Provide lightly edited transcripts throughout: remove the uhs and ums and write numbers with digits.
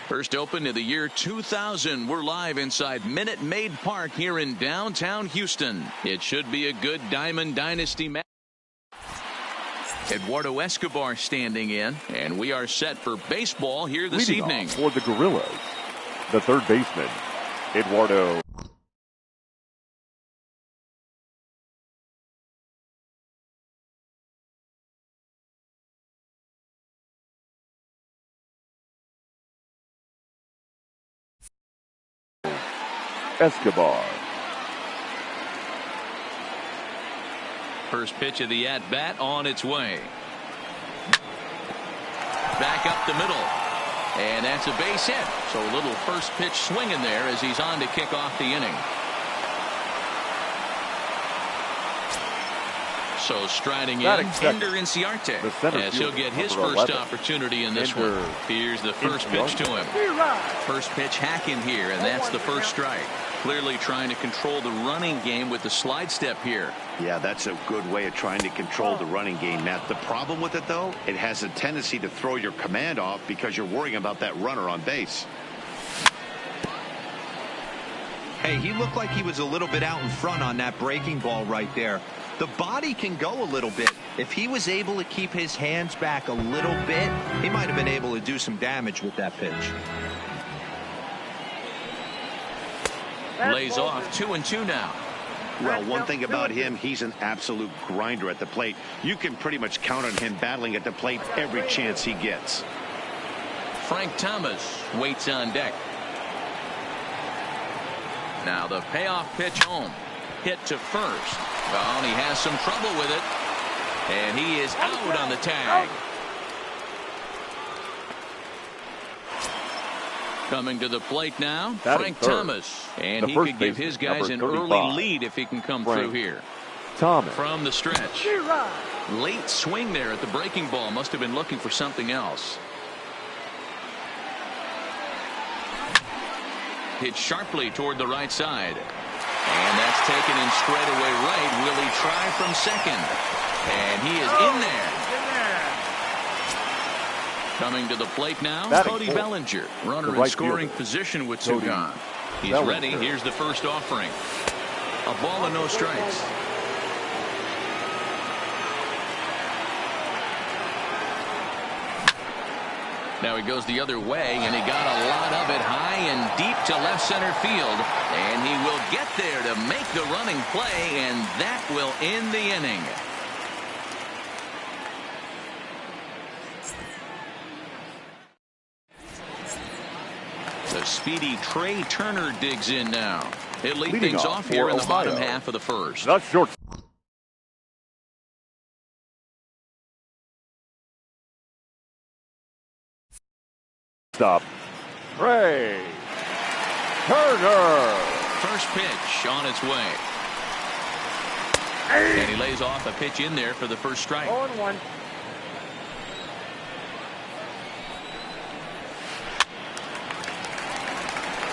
First opened in the year 2000. We're live inside Minute Maid Park here in downtown Houston. It should be a good Diamond Dynasty match. Eduardo Escobar standing in, and we are set for baseball here this evening. For the Gorillas, the third baseman, Eduardo Escobar. First pitch of the at-bat on its way. Back up the middle. And that's a base hit. So a little first pitch swing in there as he's on to kick off the inning. So striding in, Ender Inciarte, as he'll get his first opportunity in this one. Here's the first pitch to him. First pitch hack in here, and that's the first strike. Clearly trying to control the running game with the slide step here. Yeah, that's a good way of trying to control the running game, Matt. The problem with it, though, it has a tendency to throw your command off because you're worrying about that runner on base. Hey, he looked like he was a little bit out in front on that breaking ball right there. The body can go a little bit. If he was able to keep his hands back a little bit, he might have been able to do some damage with that pitch. Lays off 2-2 now. Well, one thing about him, he's an absolute grinder at the plate. You can pretty much count on him battling at the plate every chance he gets. Frank Thomas waits on deck. Now the payoff pitch home. Hit to first. Oh, and he has some trouble with it. And he is out on the tag. Coming to the plate now, Frank Thomas. And he could give his guys an early lead if he can come through here. Thomas. From the stretch. Late swing there at the breaking ball. Must have been looking for something else. Hit sharply toward the right side. And that's taken in straightaway right. Will he try from second? And he is in there. Coming to the plate now, Cody Bellinger. Runner in scoring position with two gone. He's ready. Here's the first offering. A ball and no strikes. Now he goes the other way, and he got a lot of it high and deep to left center field. And he will get there to make the running play, and that will end the inning. The speedy Trey Turner digs in now. He'll lead things off here in the bottom half of the first. That's short. Stop. Trey Turner. First pitch on its way. And he lays off a pitch in there for the first strike. 0-1.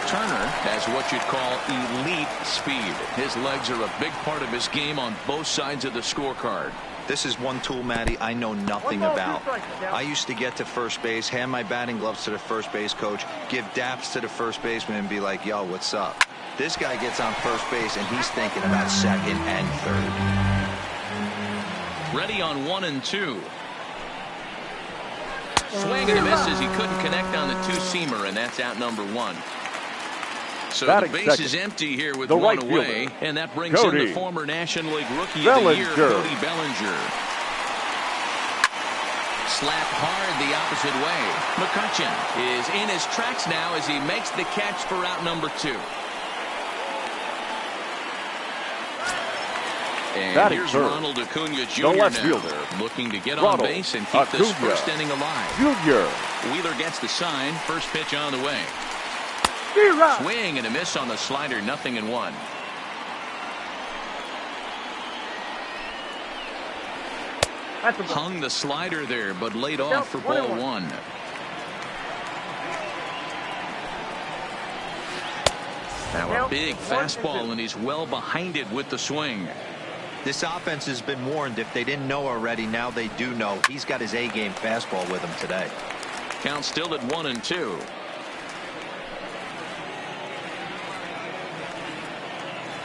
Turner has what you'd call elite speed. His legs are a big part of his game on both sides of the scorecard. This is one tool, Matty, I know nothing about. I used to get to first base, hand my batting gloves to the first base coach, give daps to the first baseman, and be like, yo, what's up? This guy gets on first base, and he's thinking about second and third. Ready on 1 and 2. Swing and a miss as he couldn't connect on the two-seamer, and that's out number 1. So the base is empty here with one away, and that brings in the former National League Rookie of the Year, Cody Bellinger. Slapped hard the opposite way. McCutchen is in his tracks now as he makes the catch for out number 2. And here's Ronald Acuna Jr. now, looking to get on base and keep this first inning alive. Wheeler gets the sign. First pitch on the way. Swing and a miss on the slider, 0-1. Hung the slider there, but laid off for ball 1. Now a big fastball, and he's well behind it with the swing. This offense has been warned. If they didn't know already, now they do know. He's got his A-game fastball with him today. Count still at 1 and 2.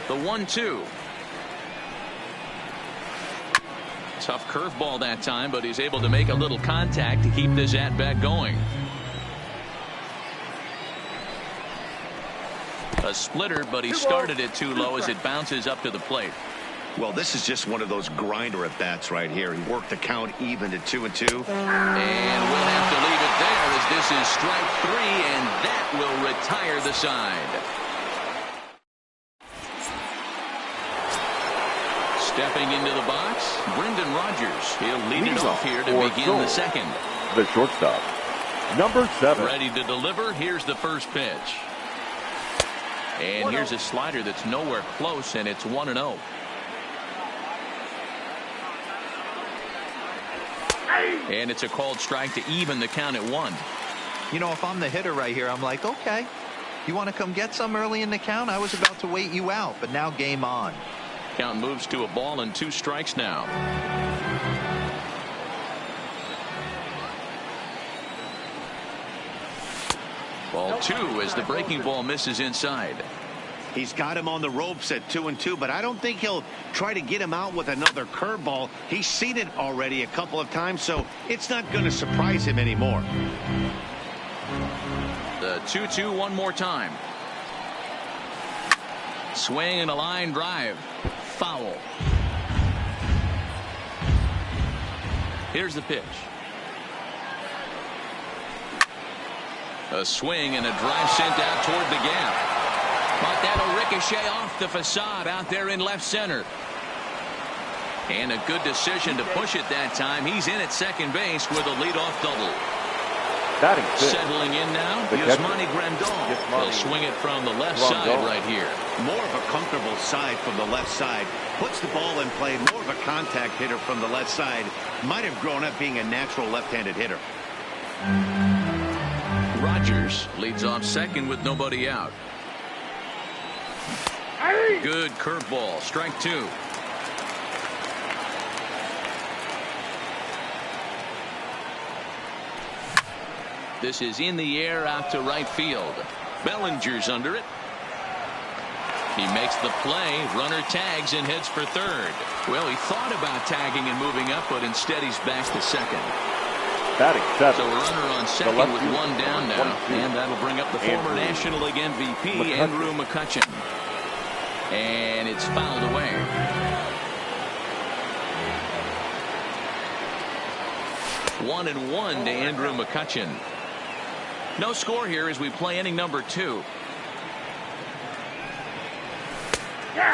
The 1-2. Tough curveball that time, but he's able to make a little contact to keep this at-bat going. A splitter, but he started it too low as it bounces up to the plate. Well, this is just one of those grinder at-bats right here. He worked the count even to 2-2. And we'll have to leave it there as this is strike 3, and that will retire the side. Stepping into the box, Brendan Rodgers. He'll lead it off here to begin the second. The shortstop, number 7. Ready to deliver. Here's the first pitch. And here's a slider that's nowhere close, and it's 1-0. And it's a called strike to even the count at 1. You know, if I'm the hitter right here, I'm like, okay, you want to come get some early in the count? I was about to wait you out, but now game on. Count moves to a ball and 2 strikes now. Ball 2 as the breaking ball misses inside. He's got him on the ropes at 2-2, but I don't think he'll try to get him out with another curveball. He's seen it already a couple of times, so it's not going to surprise him anymore. The 2-2 one more time. Swing and a line drive. Foul. Here's the pitch. A swing and a drive sent out toward the gap. But that'll ricochet off the facade out there in left center. And a good decision to push it that time. He's in at second base with a leadoff double. Settling in now is Manny Grandal. He'll swing it from the left side right here. More of a comfortable side from the left side. Puts the ball in play. More of a contact hitter from the left side. Might have grown up being a natural left-handed hitter. Rodgers leads off second with nobody out. Good curveball. Strike 2. This is in the air out to right field. Bellinger's under it. He makes the play. Runner tags and heads for third. Well, he thought about tagging and moving up, but instead he's back to second. So a runner on second with 1 down now. And that'll bring up the former National League MVP, Andrew McCutchen. And it's fouled away. One and 1 to Andrew McCutchen. No score here as we play inning number 2.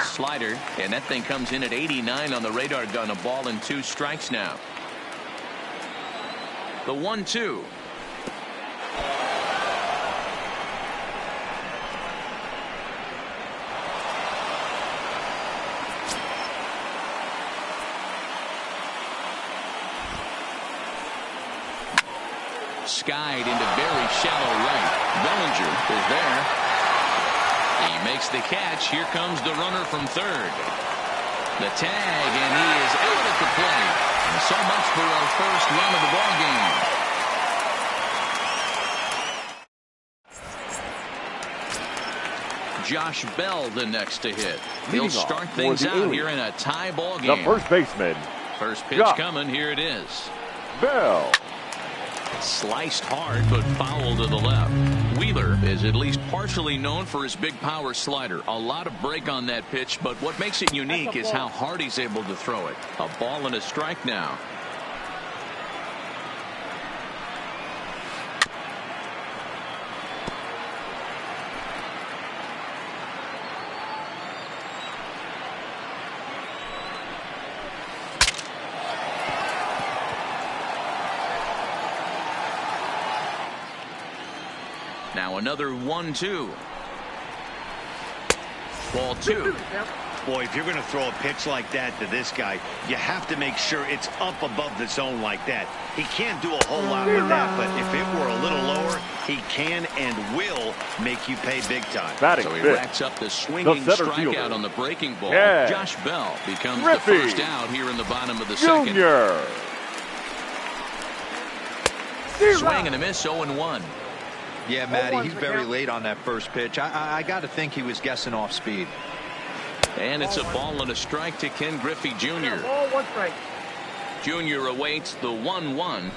Slider, and that thing comes in at 89 on the radar gun. A ball and 2 strikes now. The 1-2. Skied into very shallow right. Bellinger is there. He makes the catch. Here comes the runner from third. The tag, and he is out at the plate. And so much for our first run of the ball game. Josh Bell the next to hit. He'll start things out here in a tie ball game. The first baseman. First pitch coming. Here it is. Bell. Sliced hard, but foul to the left. Wheeler is at least partially known for his big power slider. A lot of break on that pitch, but what makes it unique is how hard he's able to throw it. A ball and a strike now. Now another 1-2. Ball 2. Boy, if you're going to throw a pitch like that to this guy, you have to make sure it's up above the zone like that. He can't do a whole lot with that, but if it were a little lower, he can and will make you pay big time. So he racks up the swinging strikeout on the breaking ball. Josh Bell becomes the first out here in the bottom of the second. Swing and a miss, 0-1. Yeah, Matty, he's very late on that first pitch. I got to think he was guessing off speed. And it's a ball and a strike to Ken Griffey Jr. Ball, 1 strike. Jr. awaits the 1-1.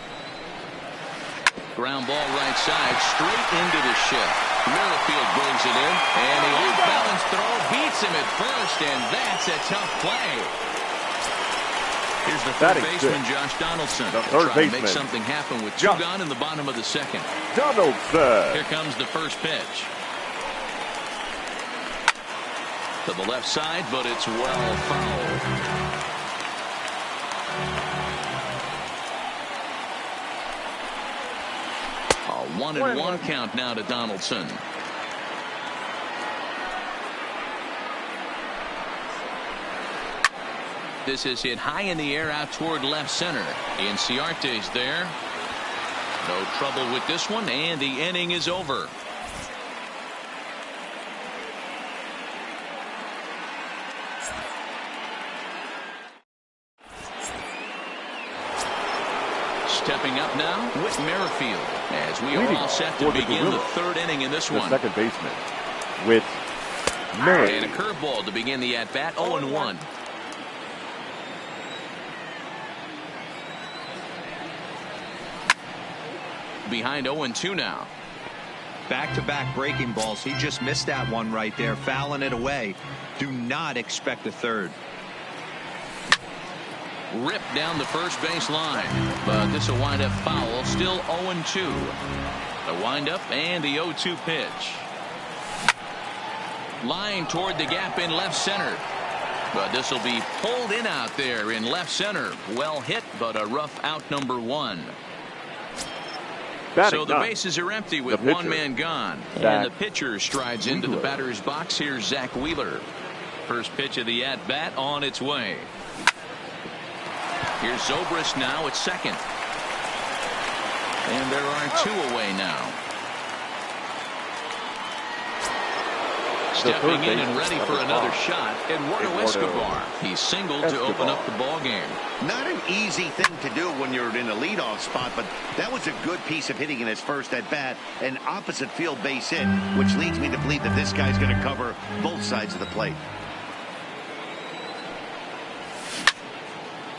Ground ball right side, straight into the shift. Merrifield brings it in, and the off-balance throw beats him at first, and that's a tough play. Here's the third baseman, Josh Donaldson. The third baseman. To make something happen with 2 gone in the bottom of the 2nd. Donaldson. Here comes the first pitch. To the left side, but it's well fouled. A 1-1 count now to Donaldson. This is hit high in the air out toward left center. Inciarte's there. No trouble with this one, and the inning is over. Stepping up now with Merrifield as we are all set to begin the 3rd inning in this one. The second baseman with May. And a curveball to begin the at-bat. 0-1. Behind 0-2 now. Back-to-back breaking balls. He just missed that one right there, fouling it away. Do not expect a third. Ripped down the first base line, but this will wind up foul. Still 0-2. The windup and the 0-2 pitch. Line toward the gap in left center, but this will be pulled in out there in left center. Well hit, but a rough out, number 1. So the bases are empty with 1 man gone, and the pitcher strides into the batter's box. Here's Zach Wheeler. First pitch of the at bat on its way. Here's Zobrist now at second. And there are 2 away now. Stepping in and ready for another shot, Eduardo Escobar. He singled to open up the ball game. Not an easy thing to do when you're in a leadoff spot, but that was a good piece of hitting in his first at bat. An opposite field base hit, which leads me to believe that this guy's going to cover both sides of the plate.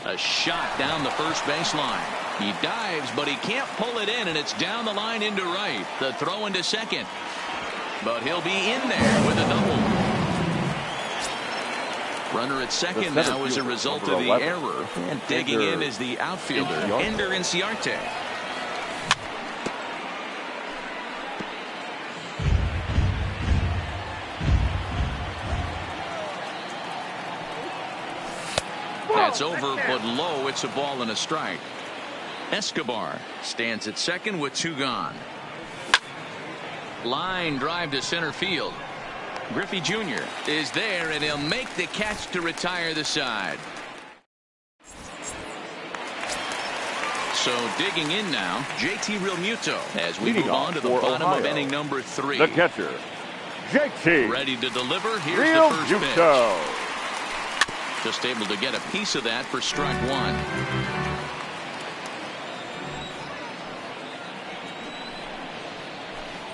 A shot down the first baseline. He dives, but he can't pull it in, and it's down the line into right. The throw into second. But he'll be in there with a double. Runner at second now as a result of the error. And digging in is the outfielder, Ender Inciarte. That's over, but low. It's a ball and a strike. Escobar stands at second with 2 gone. Line drive to center field. Griffey Jr. is there, and he'll make the catch to retire the side. So digging in now, JT Realmuto as we move on to the bottom of inning number 3. The catcher, JT. Ready to deliver. Here's the first pitch. Just able to get a piece of that for strike 1.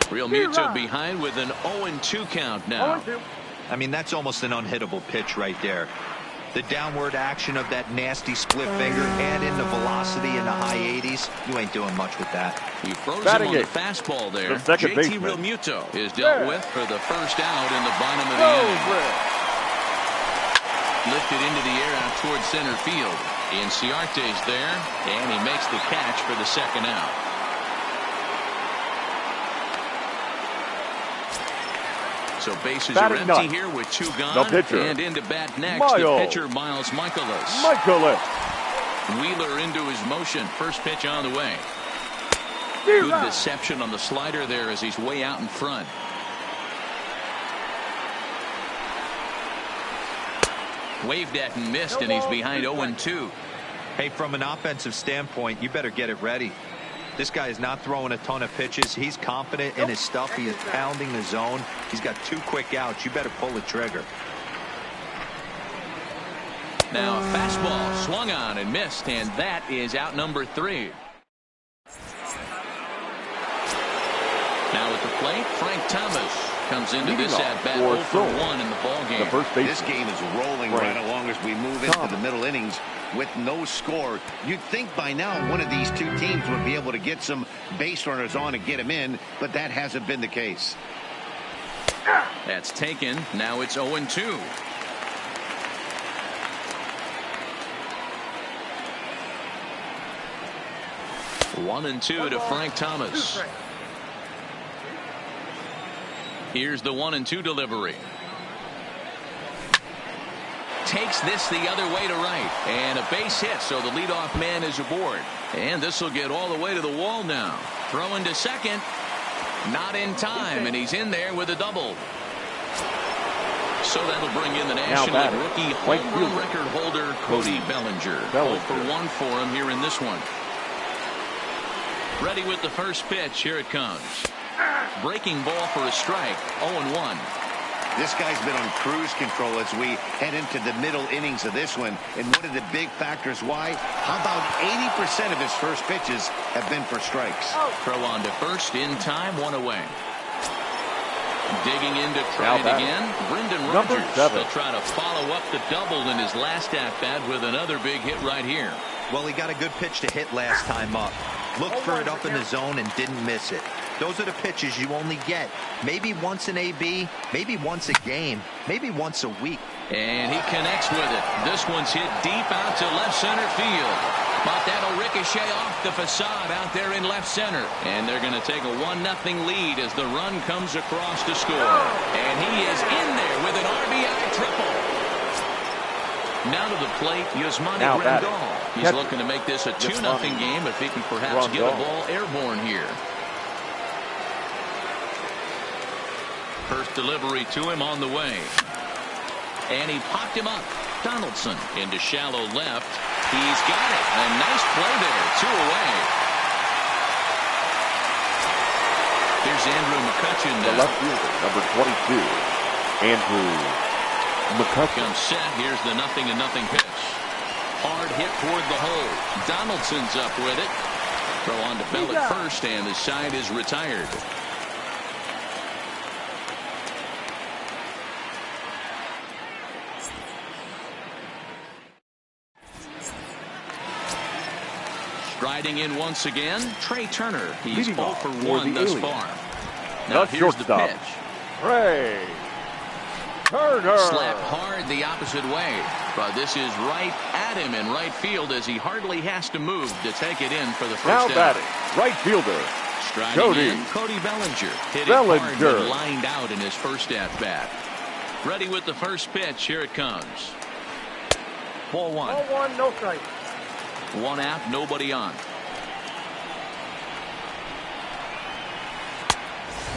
Realmuto behind with an 0-2 count now. I mean, that's almost an unhittable pitch right there. The downward action of that nasty split finger, add in the velocity in the high 80s. You ain't doing much with that. He froze him on the fastball there. JT Realmuto is dealt with for the first out in the bottom of the inning. Lifted into the air out towards center field. Inciarte's there, and he makes the catch for the second out. So bases are empty here with 2 gone. And into bat next, the pitcher, Miles Michaelis. Wheeler into his motion. First pitch on the way. Good deception on the slider there as he's way out in front. Waved at and missed, and he's behind 0-2. Hey, from an offensive standpoint, you better get it ready. This guy is not throwing a ton of pitches. He's confident in his stuff. He is pounding the zone. He's got 2 quick outs. You better pull the trigger. Now a fastball swung on and missed, and that is out number 3. Now at the plate, Frank Thomas. Comes into this at-bat 0 for 1 in the ball game. This game is rolling right along as we move into the middle innings with no score. You'd think by now one of these two teams would be able to get some base runners on and get them in, but that hasn't been the case. That's taken. Now it's 0-2. One and two to Frank Thomas. Here's the 1-2 delivery. Takes this the other way to right. And a base hit, so the leadoff man is aboard. And this will get all the way to the wall now. Throwing to second. Not in time, and he's in there with a double. So that'll bring in the National League rookie home run record holder, Cody Bellinger. 0 for 1 for him here in this one. Ready with the first pitch. Here it comes. Breaking ball for a strike. 0-1. This guy's been on cruise control as we head into the middle innings of this one. And one of the big factors why? How about 80% of his first pitches have been for strikes? Throw on to first in time. 1 away. Digging in to try it again. Brendan Rodgers. He'll try to follow up the double in his last at-bat with another big hit right here. Well, he got a good pitch to hit last time up. Looked for it up in the zone and didn't miss it. Those are the pitches you only get maybe once in AB, maybe once a game, maybe once a week. And he connects with it. This one's hit deep out to left center field. But that'll ricochet off the facade out there in left center. And they're going to take a 1-0 lead as the run comes across to score. And he is in there with an RBI triple. Now to the plate, Yasmani Grandal. He's looking to make this a 2-0 game if he can perhaps get a ball airborne here. First delivery to him on the way. And he popped him up. Donaldson into shallow left. He's got it. A nice play there. 2 away. Here's Andrew McCutcheon now. The left fielder, number 22, Andrew McCutcheon. Comes set. Here's the 0-0 pitch. Hard hit toward the hole. Donaldson's up with it. Throw on to Bell at first, and the side is retired. Striding in once again, Trey Turner. He's 0 for 1 thus far. Now here's the pitch. Trey Turner. Slapped hard the opposite way. But this is right at him in right field as he hardly has to move to take it in for the first now out. batting, right fielder. Striding in, Cody Bellinger. Hit it hard but lined out in his first at-bat. Ready with the first pitch. Here it comes. Ball 1. Ball 1, no strike. 1 out, nobody on.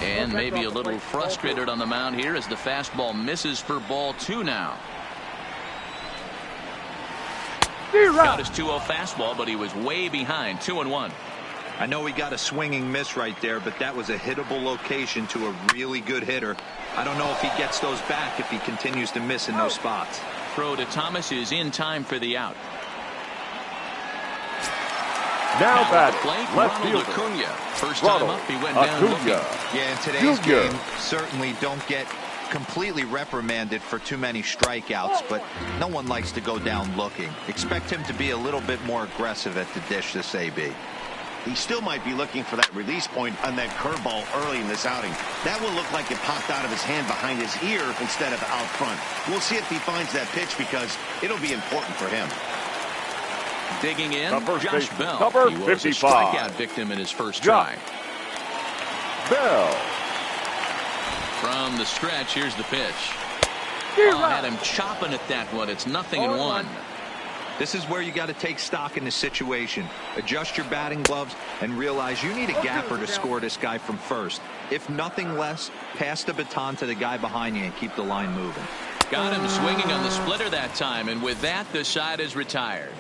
And maybe a little frustrated on the mound here as the fastball misses for ball 2 now. Got his 2-0 fastball, but he was way behind. 2-1. I know he got a swinging miss right there, but that was a hittable location to a really good hitter. I don't know if he gets those back if he continues to miss in those spots. Throw to Thomas is in time for the out. Now batting, left fielder. Acuna. First time up, he went down looking. Yeah, in today's game, certainly don't get completely reprimanded for too many strikeouts, but no one likes to go down looking. Expect him to be a little bit more aggressive at the dish this AB. He still might be looking for that release point on that curveball early in this outing. That will look like it popped out of his hand behind his ear instead of out front. We'll see if he finds that pitch because it'll be important for him. Digging in, Josh Bell. Number he was 55. a strikeout victim in his first try. Bell. From the stretch, here's the pitch. Had him chopping at that one. It's 0-1. This is where you got to take stock in the situation. Adjust your batting gloves and realize you need a gapper to score this guy from first. If nothing less, pass the baton to the guy behind you and keep the line moving. Got him swinging on the splitter that time, and with that, the side is retired.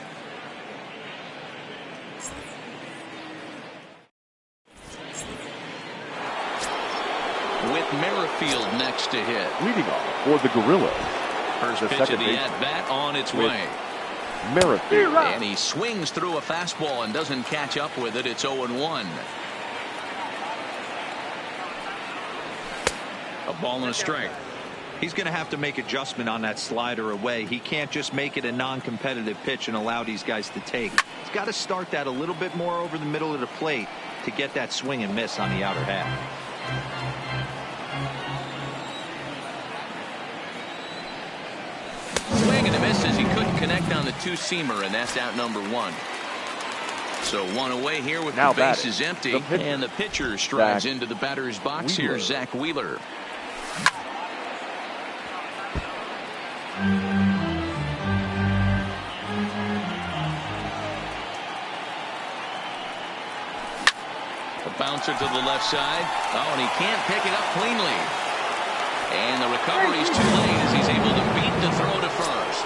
With Merrifield next to hit. Leading off for the Gorillas. First pitch of the at-bat on its way. Merrifield. And he swings through a fastball and doesn't catch up with it. It's 0-1. A ball and a strike. He's going to have to make adjustment on that slider away. He can't just make it a non-competitive pitch and allow these guys to take. He's got to start that a little bit more over the middle of the plate to get that swing and miss on the outer half. Swing and a miss as he couldn't connect on the two-seamer, and that's out number one. So one away here with the bases empty, and the pitcher strides into the batter's box here, Zach Wheeler. A bouncer to the left side. Oh, and he can't pick it up cleanly. And the recovery's too late as he's able to beat the throw to first.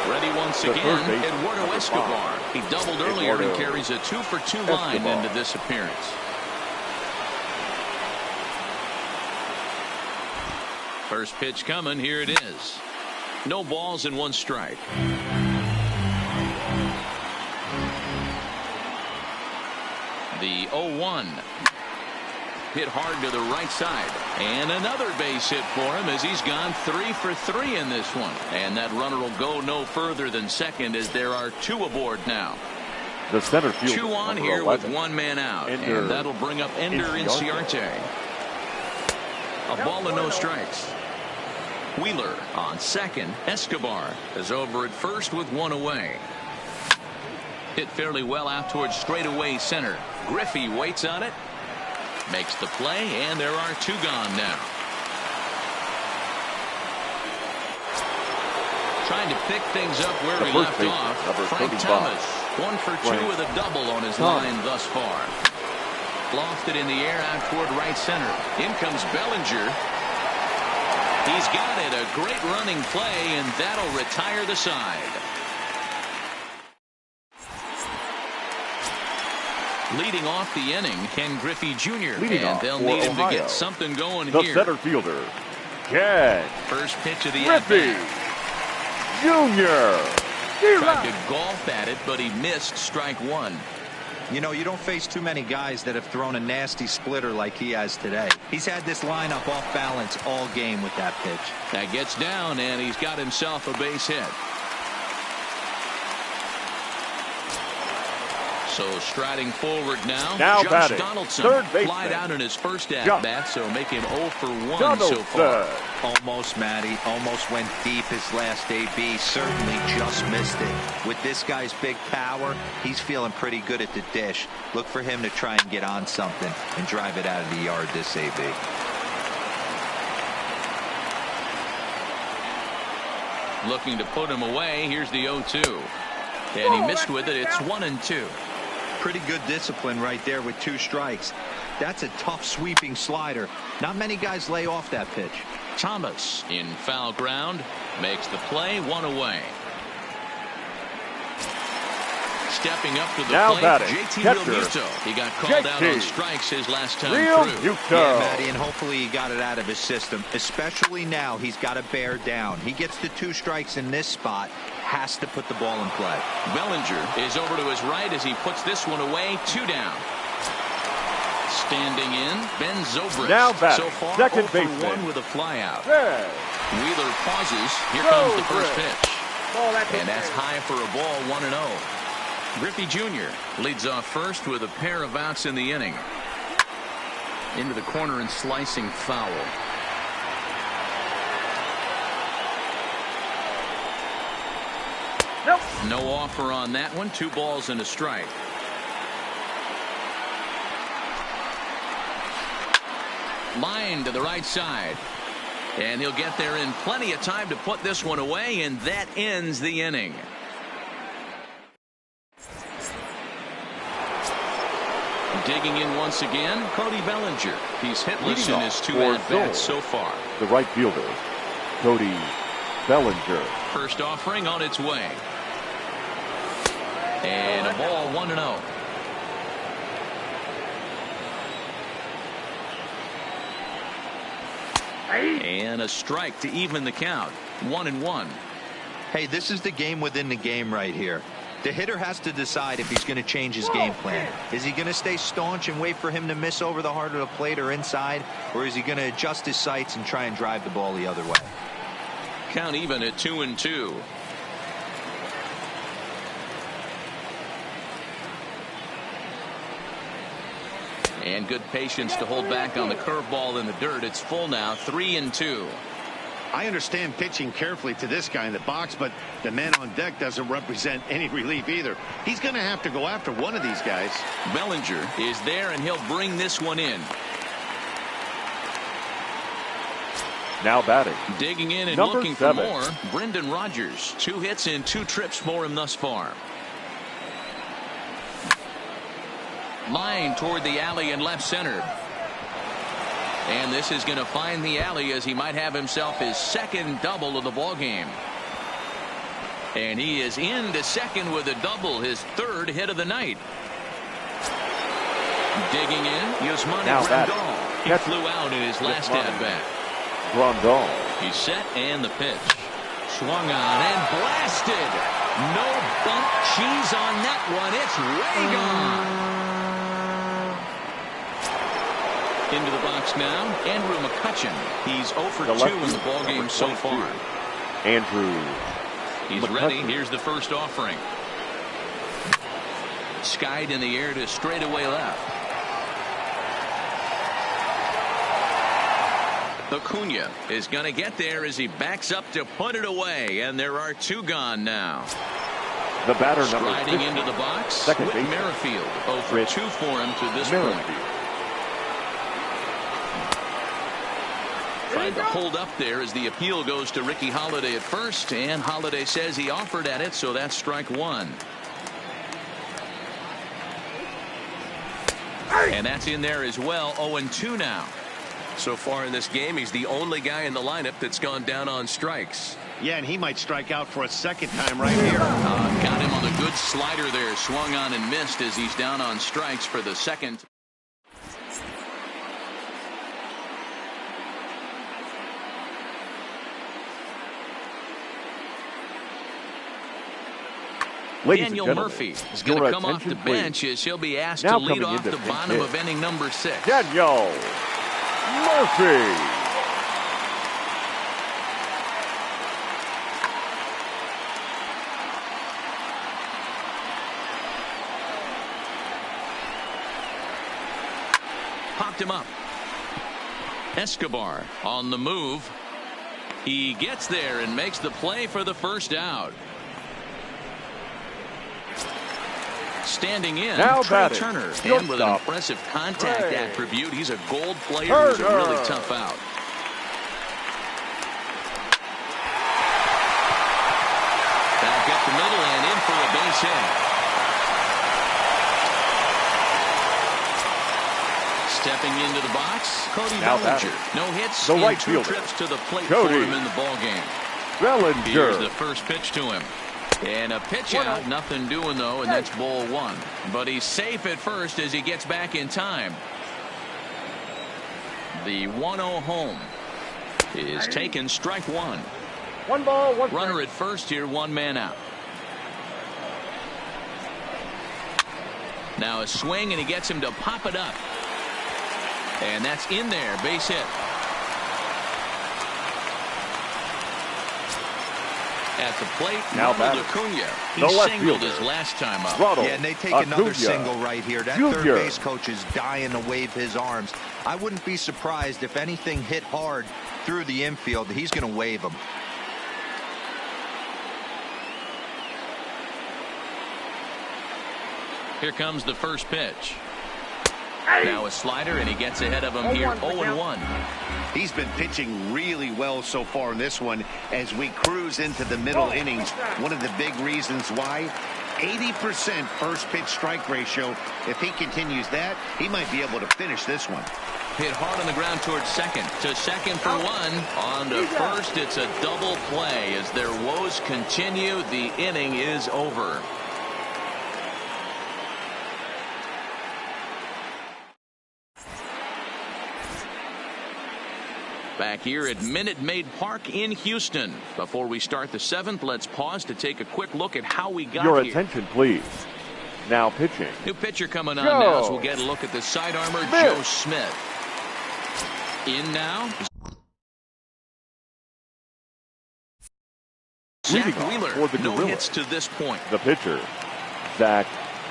Ready once again, Eduardo Escobar. He doubled earlier and carries a 2-for-2 line into this appearance. First pitch coming. Here it is. No balls and one strike. The 0-1. Hit hard to the right side. And another base hit for him as he's gone 3 for 3 in this one. And that runner will go no further than second as there are two aboard now. The center field. Two on here with one man out. And that'll bring up Ender Inciarte. A ball and no strikes. Wheeler on second. Escobar is over at first with one away. Hit fairly well out towards straightaway center. Griffey waits on it. Makes the play, and there are two gone now. Trying to pick things up where he left off. Frank Thomas, 1 for 2 with a double on his line thus far. Lofted in the air out toward right center. In comes Bellinger. He's got it. A great running play, and that'll retire the side. Leading off the inning, Ken Griffey Jr. And they'll need him to get something going here. The center fielder, Ken First pitch of the Griffey Jr. Tried to golf at it, but he missed strike one. You know, you don't face too many guys that have thrown a nasty splitter like he has today. He's had this lineup off balance all game with that pitch. That gets down, and he's got himself a base hit. So striding forward now Josh batting, Donaldson. third baseman. Flied out in his first at-bat, so make him 0 for 1 so far. Almost, Matty. Almost went deep his last AB. Certainly just missed it. With this guy's big power, he's feeling pretty good at the dish. Look for him to try and get on something and drive it out of the yard this AB. Looking to put him away. Here's the 0-2. And he missed with it. It's 1-2. Pretty good discipline right there with 2 strikes. That's a tough sweeping slider. Not many guys lay off that pitch. Thomas in foul ground makes the play, 1 away. Stepping up to the plate, JT Realmuto. He got called out on strikes his last time through. Yeah, Matty, and hopefully he got it out of his system. Especially now, he's got to bear down. He gets the 2 strikes in this spot. Has to put the ball in play. Bellinger is over to his right as he puts this one away. 2 down. Standing in, Ben Zobrist. Now batting, so far, second 0 for 1 with a flyout. Wheeler pauses. Here comes the first pitch. And that's high for a ball, 1-0. Griffey Jr. leads off first with a pair of outs in the inning. Into the corner and slicing foul. Nope. No offer on that one. 2 balls and a strike. Line to the right side. And he'll get there in plenty of time to put this one away, and that ends the inning. Digging in once again, Cody Bellinger. He's hitless in his 2 at-bats so far. The right fielder, Cody Bellinger. First offering on its way. And a ball, 1-0. And a strike to even the count. 1-1. Hey, this is the game within the game right here. The hitter has to decide if he's going to change his game plan. Is he going to stay staunch and wait for him to miss over the heart of the plate or inside, or is he going to adjust his sights and try and drive the ball the other way? Count even at 2-2. And good patience to hold back on the curveball in the dirt. It's full now, 3-2. I understand pitching carefully to this guy in the box, but the man on deck doesn't represent any relief either. He's going to have to go after one of these guys. Bellinger is there, and he'll bring this one in. Now batting. Digging in and Number looking 7. for more. Brendan Rodgers. 2 hits and 2 trips for him thus far. Line toward the alley in left center. And this is going to find the alley as he might have himself his second double of the ball game. And he is into second with a double, his 3rd hit of the night. Digging in, Yasmani Grandal. He flew out in his last at-bat. Grandal. He's set, and the pitch. Swung on and blasted. No bump cheese on that one. It's way gone. Into the box now, Andrew McCutchen. He's 0 for 2 in the ballgame so far. Andrew. He's McCutchen. ready. Here's the first offering. Skied in the air to straightaway left. Acuna is going to get there as he backs up to put it away, and there are 2 gone now. The batter number Striding 50. into the box, Second Whit baseman. Merrifield. 0 for 2 for him to this point. Tried to hold up there as the appeal goes to Ricky Holiday at first, and Holiday says he offered at it, so that's strike 1. And that's in there as well. 0-2 now. So far in this game, he's the only guy in the lineup that's gone down on strikes. Yeah, and he might strike out for a second time right here. Got him on the good slider there. Swung on and missed as he's down on strikes for the second. Daniel Murphy is going to come off the bench as he'll be asked to lead off the bottom of inning number 6. Daniel Murphy. Popped him up. Escobar on the move. He gets there and makes the play for the first out. Standing in, now Trey Turner, and with an impressive contact attribute, he's a gold player who's a really tough out. Back up the middle and in for a base hit. Stepping into the box, Cody Bellinger. No hits and 2 trips to the plate for him in the ballgame. Bellinger. Here's the first pitch to him. And a pitch out, nothing doing though, and that's ball 1. But he's safe at first as he gets back in time. The 1-0 home is taken, strike 1. 1 ball, 1 runner strike. at first here, 1 man out. Now a swing, and he gets him to pop it up. And that's in there, base hit. At the plate, now Ronald Acuna. He singled his last time up. Yeah, and they take another single right here. That third base coach is dying to wave his arms. I wouldn't be surprised if anything hit hard through the infield. He's going to wave them. Here comes the first pitch. Now a slider, and he gets ahead of him here, 0-1. He's been pitching really well so far in this one as we cruise into the middle innings. One of the big reasons why, 80% first pitch strike ratio. If he continues that, he might be able to finish this one. Hit hard on the ground towards second. To second for 1. On to first, it's a double play. As their woes continue, the inning is over. Back here at Minute Maid Park in Houston. Before we start the 7th, let's pause to take a quick look at how we got Your here. attention, please. Now pitching. New pitcher coming on now as we'll get a look at the sidearmer, Joe Smith. In now. Zach Wheeler. No hits to this point. The pitcher, Zach.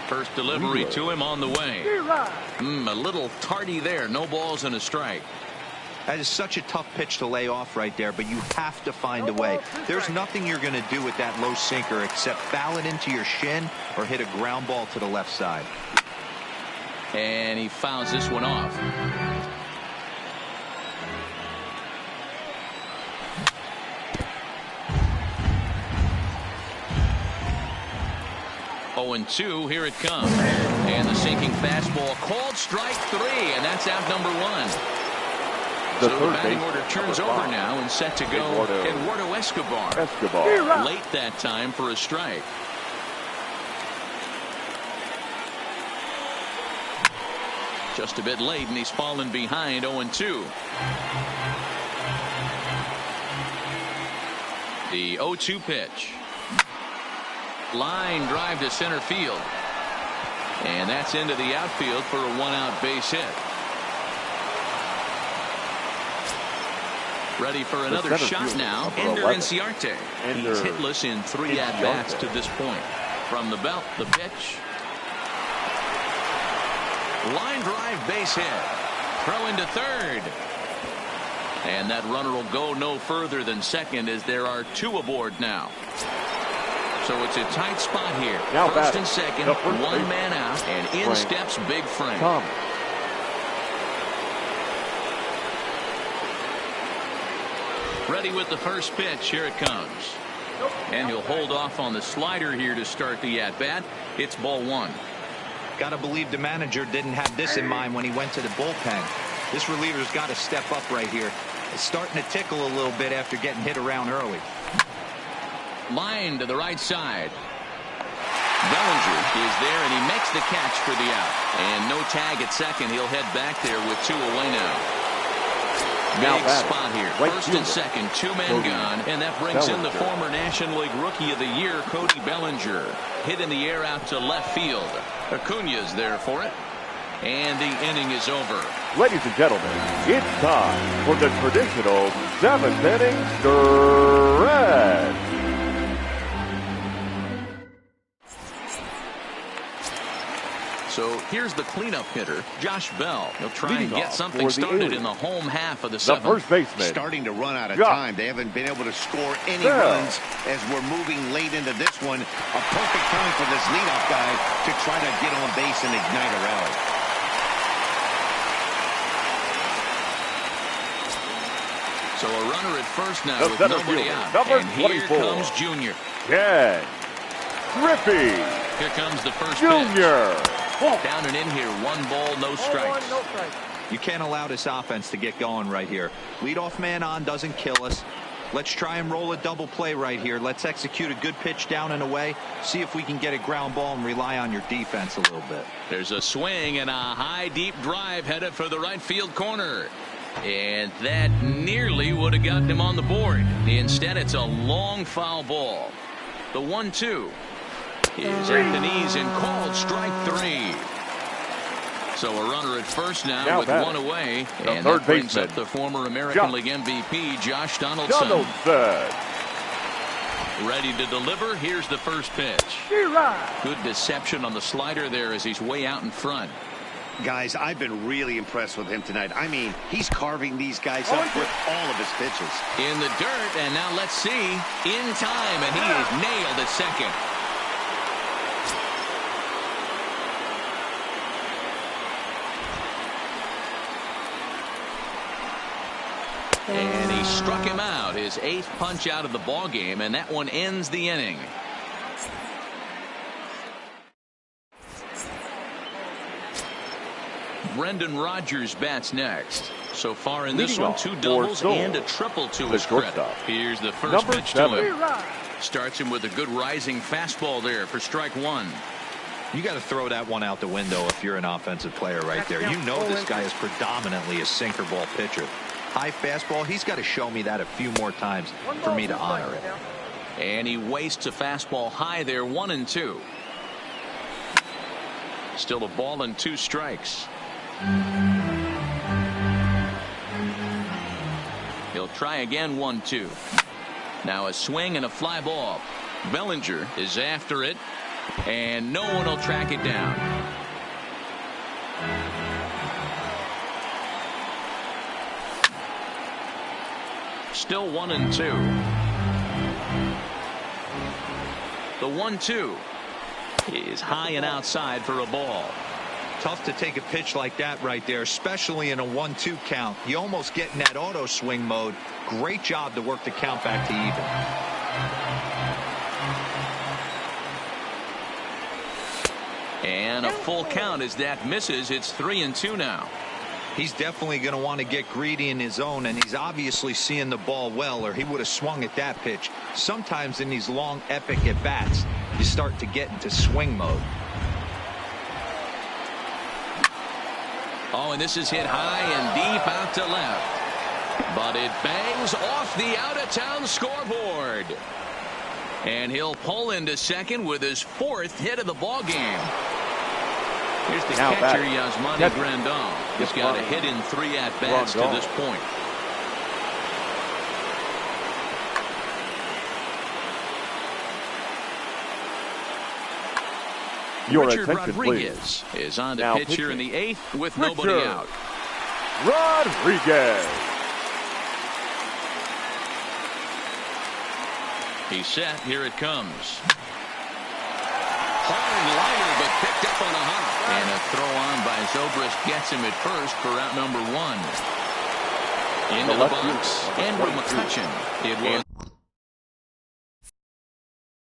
First delivery Wheeler. to him on the way. A little tardy there. No balls and a strike. That is such a tough pitch to lay off right there, but you have to find a way. There's nothing you're going to do with that low sinker except foul it into your shin or hit a ground ball to the left side. And he fouls this one off. Oh, and 2, here it comes. And the sinking fastball called strike 3, and that's out number 1. So the batting order turns over now and set to go Eduardo Escobar. Late that time for a strike. Just a bit late, and he's fallen behind 0-2. The 0-2 pitch. Line drive to center field. And that's into the outfield for a 1-out base hit. Ready for another shot now. Ender Inciarte. He's hitless in 3 at-bats to this point. From the belt, the pitch. Line drive base hit. Throw into third. And that runner will go no further than second as there are 2 aboard now. So it's a tight spot here. Now first and second, 1 man out, and in steps Big Frank. Ready with the first pitch. Here it comes. And he'll hold off on the slider here to start the at-bat. It's ball 1. Gotta believe the manager didn't have this in mind when he went to the bullpen. This reliever's got to step up right here. It's starting to tickle a little bit after getting hit around early. Line to the right side. Bellinger is there, and he makes the catch for the out. And no tag at second. He'll head back there with 2 away now. Big spot here. First and second, 2 men gone, and that brings in the former National League Rookie of the Year, Cody Bellinger. Hit in the air out to left field. Acuna's there for it. And the inning is over. Ladies and gentlemen, it's time for the traditional 7th inning stretch. So here's the cleanup hitter, Josh Bell. He'll try and get something started in the home half of the 7th. The first baseman. Starting to run out of time. They haven't been able to score any runs as we're moving late into this one. A perfect time for this leadoff guy to try to get on base and ignite a rally. So a runner at first now with nobody out. Number and here 24. comes Junior. Ken Griffey. Here comes the first Junior. pitch. Down and in here, 1 ball, no strikes. You can't allow this offense to get going right here. Leadoff man on doesn't kill us. Let's try and roll a double play right here. Let's execute a good pitch down and away. See if we can get a ground ball and rely on your defense a little bit. There's a swing and a high deep drive headed for the right field corner. And that nearly would have gotten him on the board. Instead, it's a long foul ball. The 1-2 is at the knees and called strike 3. So a runner at first now with 1 away. And that brings up the former American League MVP, Josh Donaldson. Ready to deliver. Here's the first pitch. Good deception on the slider there as he's way out in front. Guys, I've been really impressed with him tonight. I mean, he's carving these guys up with all of his pitches. In the dirt, and now let's see. In time, and he is nailed at second. And he struck him out, his 8th punch out of the ball game, and that one ends the inning. Brendan Rodgers bats next. So far in this one, 2 doubles and a triple to his credit. Here's the first pitch to him. Starts him with a good rising fastball there for strike 1. You got to throw that one out the window if you're an offensive player right there. You know this guy is predominantly a sinker ball pitcher. high fastball, he's got to show me that a few more times for me to honor it. And he wastes a fastball high there, 1-2. Still a ball and 2 strikes. He'll try again, 1-2. Now a swing and a fly ball. Bellinger is after it, and no one will track it down. Still 1-2. The 1-2 is high and outside for a ball. Tough to take a pitch like that right there, especially in a 1-2 count. You almost get in that auto swing mode. Great job to work the count back to even. And a full count as that misses. It's 3-2 now. He's definitely going to want to get greedy in his zone, and he's obviously seeing the ball well, or he would have swung at that pitch. Sometimes in these long, epic at-bats, you start to get into swing mode. Oh, and this is hit high and deep out to left. But it bangs off the out-of-town scoreboard. And he'll pull into second with his 4th hit of the ball game. Here's the catcher, Yasmani Grandal. He's got a hit in 3 at-bats to this point. Richard Rodriguez is on the pitch here in the 8th with nobody out. Rodriguez. He's set. Here it comes. Hard liner, but picked up on a hop. And a throw on by Zobrist gets him at first for out number 1. Into the box, Andrew McCutchen. It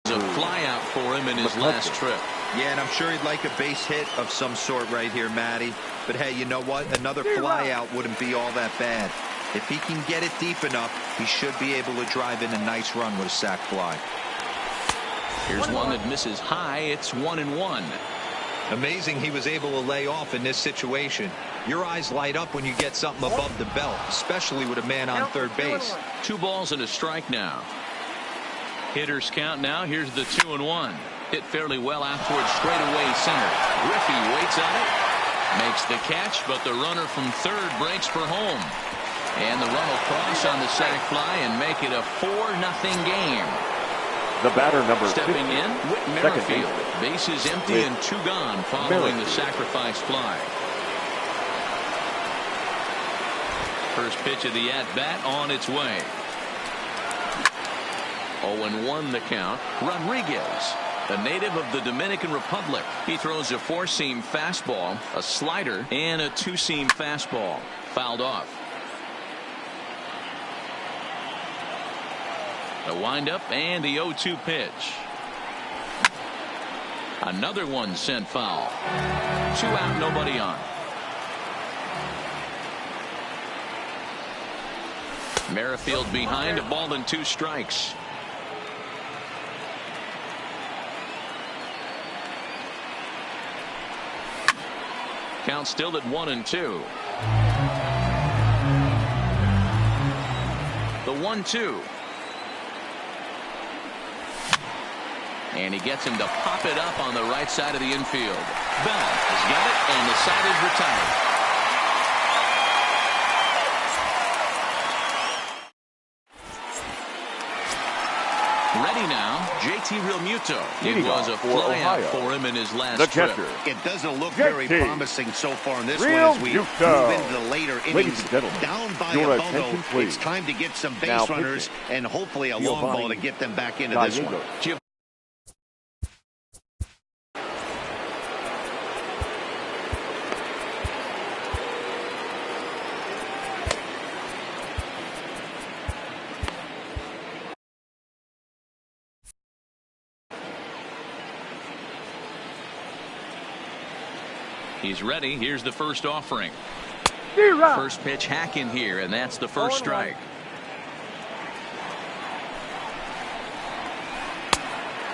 was a fly out for him in his last trip. Yeah, and I'm sure he'd like a base hit of some sort right here, Matty. But hey, you know what? Another fly out wouldn't be all that bad. If he can get it deep enough, he should be able to drive in a nice run with a sac fly. Here's one that misses high. It's 1-1. Amazing he was able to lay off in this situation. Your eyes light up when you get something above the belt, especially with a man on third base. 2 balls and a strike now. Hitters count now. Here's the 2-1. Hit fairly well out towards straightaway center. Griffey waits on it. Makes the catch, but the runner from third breaks for home. And the run will cross on the sac fly and make it a 4-0 game. The batter, number Stepping 50, in, Whit Merrifield. Bases empty and 2 gone following the sacrifice fly. First pitch of the at-bat on its way. 0-1 the count. Rodriguez, a native of the Dominican Republic. He throws a 4-seam fastball, a slider, and a 2-seam fastball. Fouled off. The windup and the 0-2 pitch. Another one sent foul. 2 out, nobody on. Merrifield behind, a ball and 2 strikes. Count still at 1-2. The 1-2. And he gets him to pop it up on the right side of the infield. Bell has got it, and the side is retired. Ready now, JT Realmuto. It was a flyout for him in his last trip. It doesn't look very promising so far in this one as we move into the later innings. Down by a bundle, it's time to get some base runners and hopefully a long ball to get them back into this one. He's ready. Here's the first offering. First pitch hack in here, and that's the first strike.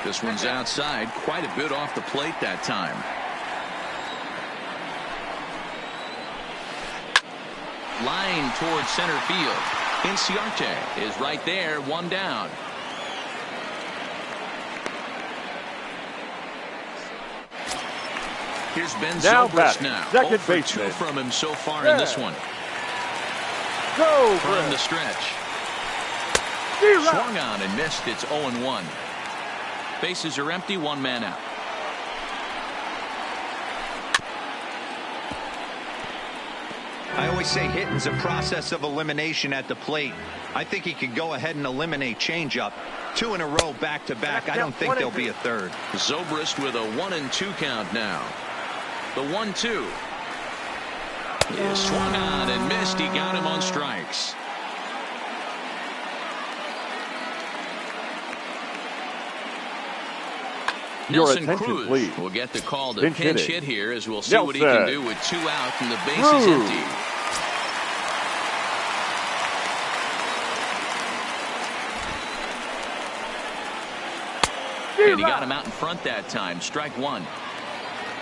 This one's outside, quite a bit off the plate that time. line towards center field. Inciarte is right there, one down. Here's Ben Zobrist now. Second 0 for 2 baseman from him so far in this one. From the stretch. Swung on and missed. It's 0-1. Bases are empty, one man out. I always say hitting's a process of elimination at the plate. I think he could go ahead and eliminate changeup. 2 in a row back to back. I don't think there'll be a third. Zobrist with a 1-2 count now. The 1-2 is swung on and missed. He got him on strikes. Your Nelson attention, Cruz please. will get the call to Pinch pinch hitting. hit here, as we'll see what he Nelson can do with 2 out and the base Cruz. is empty. And he got him out in front that time. Strike 1.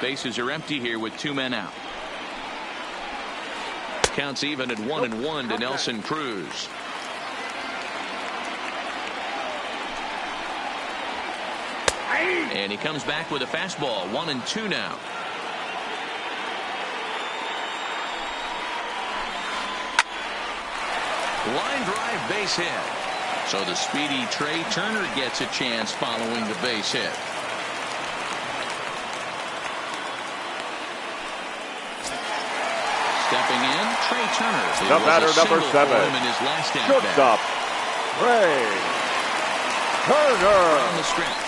Bases are empty here with 2 men out. Counts even at 1-1 to Nelson Cruz. And he comes back with a fastball. 1-2 now. Line drive, base hit. So the speedy Trey Turner gets a chance following the base hit. Stepping in, Trey Turner. The batter, number 7. In his last at Shortstop, Trey Turner. On the stretch.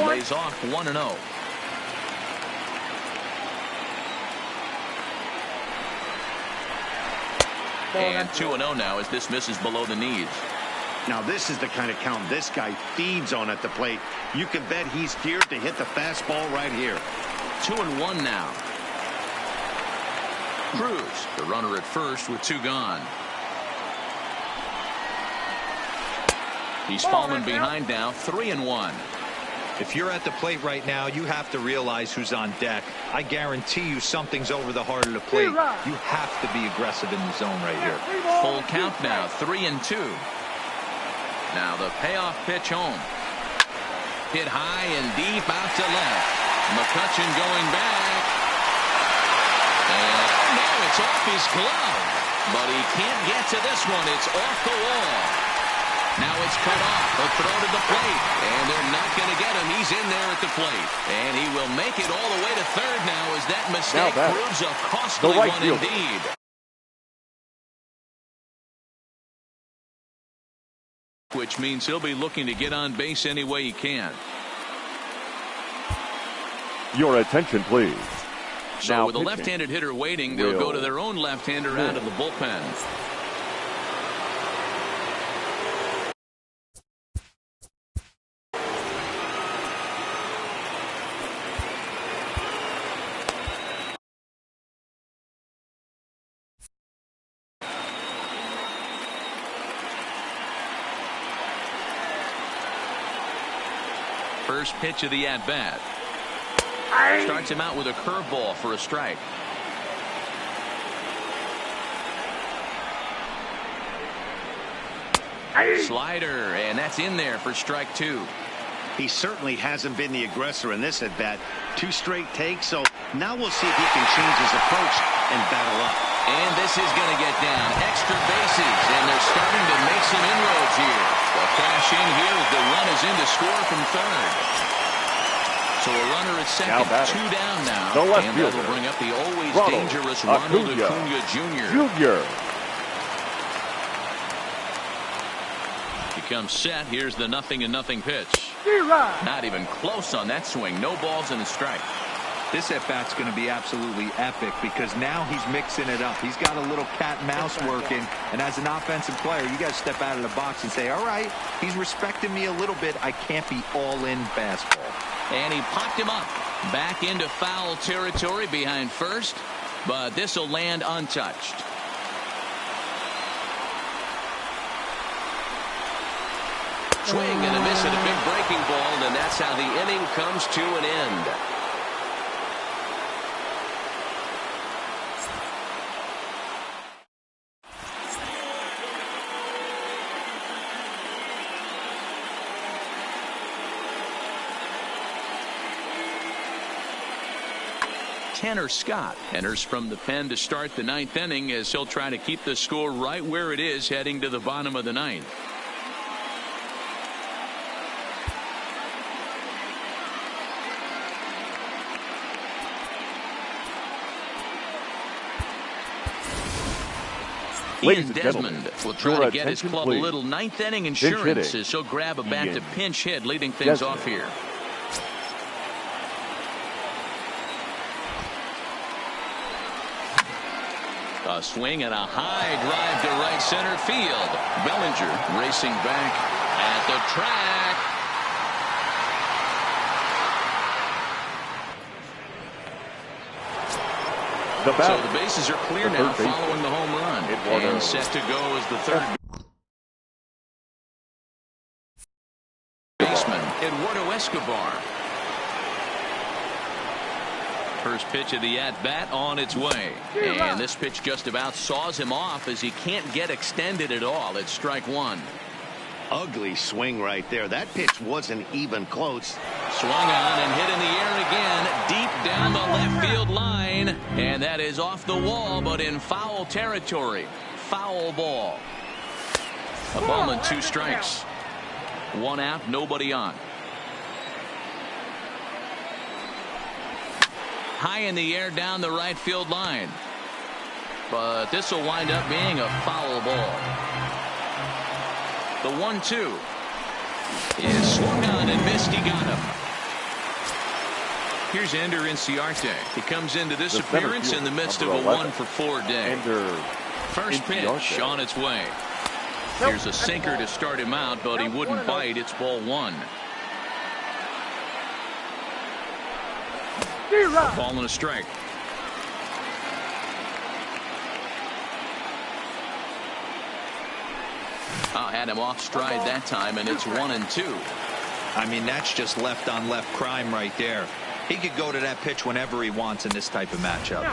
Lays off 1-0. And 2-0 now as this misses below the knees. Now this is the kind of count this guy feeds on at the plate. You can bet he's geared to hit the fastball right here. 2-1 now. Cruz, the runner at first with 2 gone. He's fallen behind now, 3-1. If you're at the plate right now, you have to realize who's on deck. I guarantee you something's over the heart of the plate. You have to be aggressive in the zone right here. Full count now, 3-2. Now the payoff pitch home. Hit high and deep out to left. McCutchen going back. And no, it's off his glove. But he can't get to this one. It's off the wall. Now it's cut off. A throw to the plate. And they're not going to get him. He's in there at the plate. And he will make it all the way to third now as that mistake proves a costly one indeed. Which means he'll be looking to get on base any way he can. Your attention, please. So now with a left-handed hitter waiting, they'll go to their own left-hander out of the bullpen. First pitch of the at-bat. Starts him out with a curveball for a strike. Slider, and that's in there for strike 2. He certainly hasn't been the aggressor in this at-bat. 2 straight takes, so now we'll see if he can change his approach and battle up. And this is going to get down. Extra bases, and they're starting to make some inroads here. They'll cash in here as the run is in to score from third. So a runner at second, 2 down now. And that'll bring up the always dangerous Ronald Acuna Jr. He comes set. Here's the 0-0 pitch. Not even close on that swing. No balls and a strike. This at-bat's going to be absolutely epic because now he's mixing it up. He's got a little cat and mouse working, and as an offensive player, you got to step out of the box and say, all right, he's respecting me a little bit. I can't be all-in fastball. And he popped him up. Back into foul territory behind first, but this will land untouched. Swing and a miss at a big breaking ball, and that's how the inning comes to an end. Tanner Scott enters from the pen to start the 9th inning as he'll try to keep the score right where it is heading to the bottom of the 9th. Ian Desmond will try to get his club a little 9th inning insurance as he'll grab a bat to pinch hit, leading things off here. A swing and a high drive to right center field. Bellinger racing back at the track. So the bases are clear now following the home run. And set to go as the third baseman, Eduardo Escobar. First pitch of the at-bat on its way. And this pitch just about saws him off as he can't get extended at all. It's strike one. Ugly swing right there. That pitch wasn't even close. Swung on and hit in the air again, deep down the left field line. And that is off the wall, but in foul territory. Foul ball. A ball and 2 strikes. 1 out, nobody on. High in the air down the right field line. But this will wind up being a foul ball. The 1-2 is swung on and missed. He got him. Here's Ender Inciarte. He comes into this appearance in the midst of a 1-for-4 day. First pitch on its way. Here's a sinker to start him out, but he wouldn't bite. It's ball 1. Ball and a strike. Had him off stride that time, and it's 1-2. I mean, that's just left on left crime right there. He could go to that pitch whenever he wants in this type of matchup.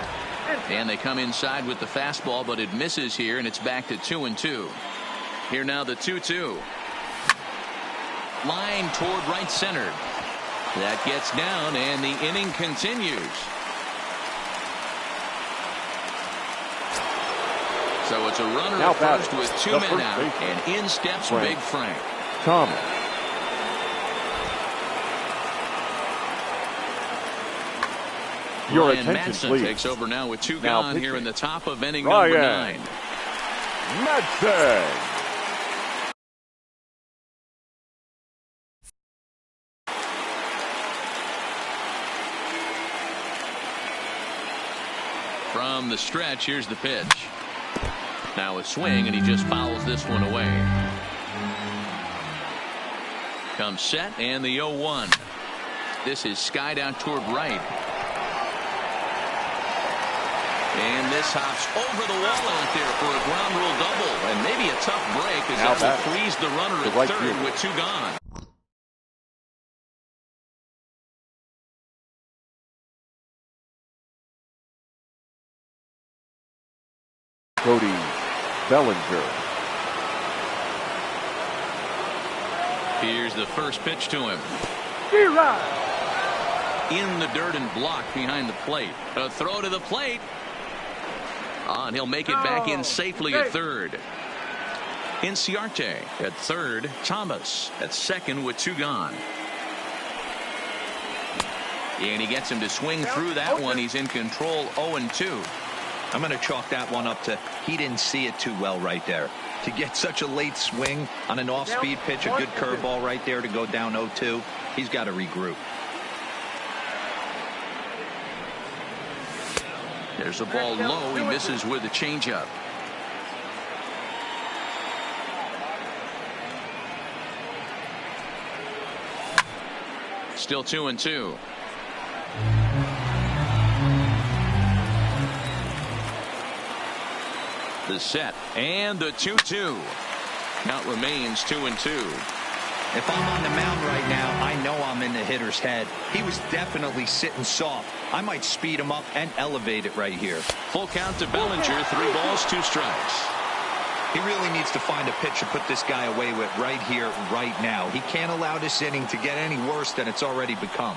And they come inside with the fastball, but it misses here, and it's back to 2-2. Here now the 2-2. Line toward right center. That gets down, and the inning continues. So it's a runner at first with 2 men out, and in steps Big Frank. Thomas. Your Ryan attention, Madsen please. takes over now with 2 gone here in the top of inning Ryan number 9. Madsen. From the stretch, here's the pitch. Now a swing, and he just fouls this one away. Comes set, and the 0-1. This is skied out toward right. And this hops over the wall out there for a ground rule double. And maybe a tough break as that will freeze the runner at third with 2 gone. Cody Bellinger. Here's the first pitch to him. In the dirt and blocked behind the plate. A throw to the plate. And he'll make it back in safely at third. Inciarte at third. Thomas at second with 2 gone. And he gets him to swing through that one. He's in control, 0-2. I'm going to chalk that one up to he didn't see it too well right there. To get such a late swing on an off-speed pitch, a good curveball right there to go down 0-2, he's got to regroup. There's a ball low. He misses with a changeup. Still 2-2. The set and the 2-2. Count remains 2-2. If I'm on the mound right now, I know I'm in the hitter's head. He was definitely sitting soft. I might speed him up and elevate it right here. Full count to Bellinger. 3 balls, 2 strikes. He really needs to find a pitch to put this guy away with right here, right now. He can't allow this inning to get any worse than it's already become.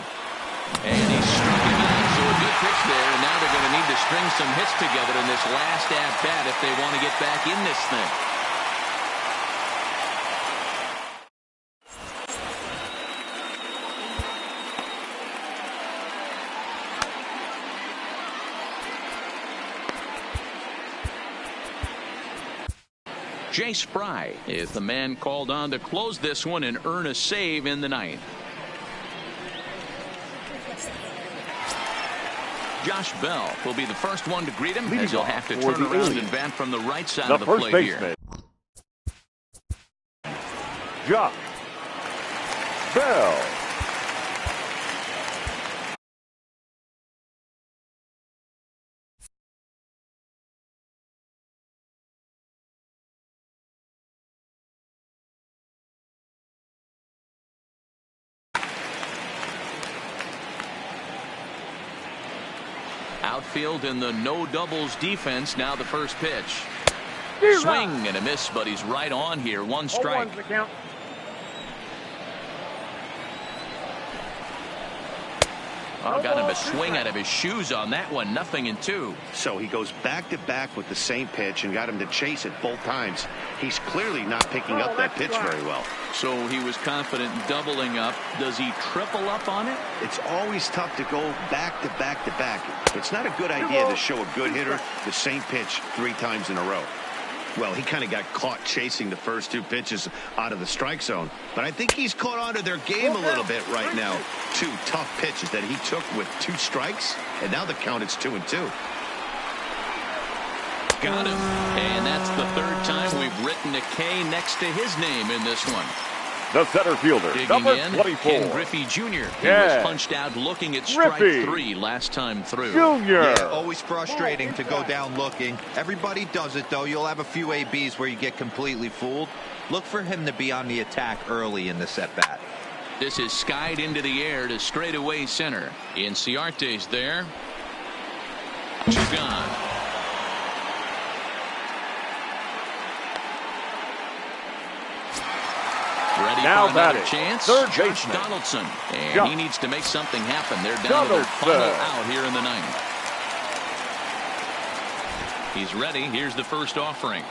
And he struck him out, so good pitch there, and now they're going to need to string some hits together in this last at-bat if they want to get back in this thing. Jace Fry is the man called on to close this one and earn a save in the ninth. Josh Bell will be the first one to greet him, as he'll have to turn around and bat from the right side of the plate here. Josh Bell. Outfield in the no doubles defense. Now the first pitch. Swing and a miss, but he's right on here. One strike. Oh, got him a swing out of his shoes on that one. 0-2. So he goes back-to-back with the same pitch and got him to chase it both times. He's clearly not picking up that pitch very well. So he was confident in doubling up. Does he triple up on it? It's always tough to go back-to-back-to-back. It's not a good idea to show a good hitter the same pitch 3 times in a row. Well, he kind of got caught chasing the first 2 pitches out of the strike zone. But I think he's caught on to their game a little bit right now. 2 tough pitches that he took with 2 strikes, and now the count is 2-2. Got him. And that's the 3rd time we've written a K next to his name in this one. The center fielder, number 24. Ken Griffey Jr. He was punched out looking at strike 3 last time through. Yeah, always frustrating to go down looking. Everybody does it, though. You'll have a few ABs where you get completely fooled. Look for him to be on the attack early in this at-bat. This is skied into the air to straightaway center. Inciarte's there. 2 gone. Ready now for another chance. Third Josh baseman Donaldson. And he needs to make something happen. They're down to their final out here in the 9th. He's ready. Here's the first offering.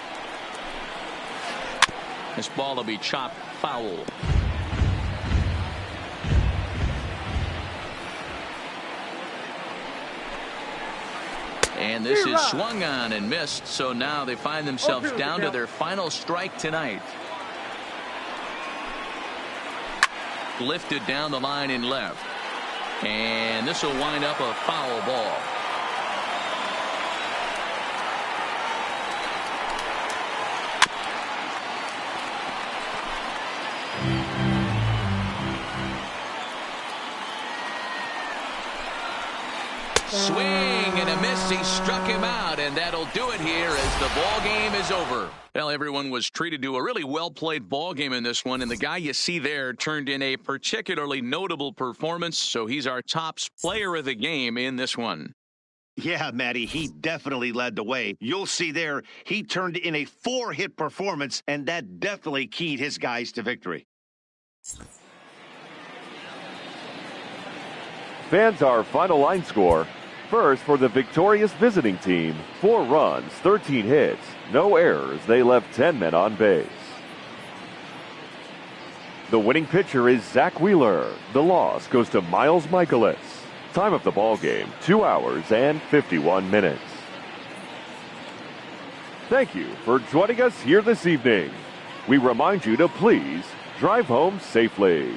This ball will be chopped foul. And this is swung on and missed. So now they find themselves down to their final strike tonight. Lifted down the line in left. And this will wind up a foul ball. Swing and a miss. He struck him out, and that'll do it here as the ball game is over. Well, everyone was treated to a really well-played ball game in this one, and the guy you see there turned in a particularly notable performance, so he's our top player of the game in this one. Yeah, Matty, he definitely led the way. You'll see there, he turned in a 4-hit performance, and that definitely keyed his guys to victory. Fans, our final line score. First, for the victorious visiting team, 4 runs, 13 hits, no errors. They left 10 men on base. The winning pitcher is Zach Wheeler. The loss goes to Miles Michaelis. Time of the ball game, 2 hours and 51 minutes. Thank you for joining us here this evening. We remind you to please drive home safely.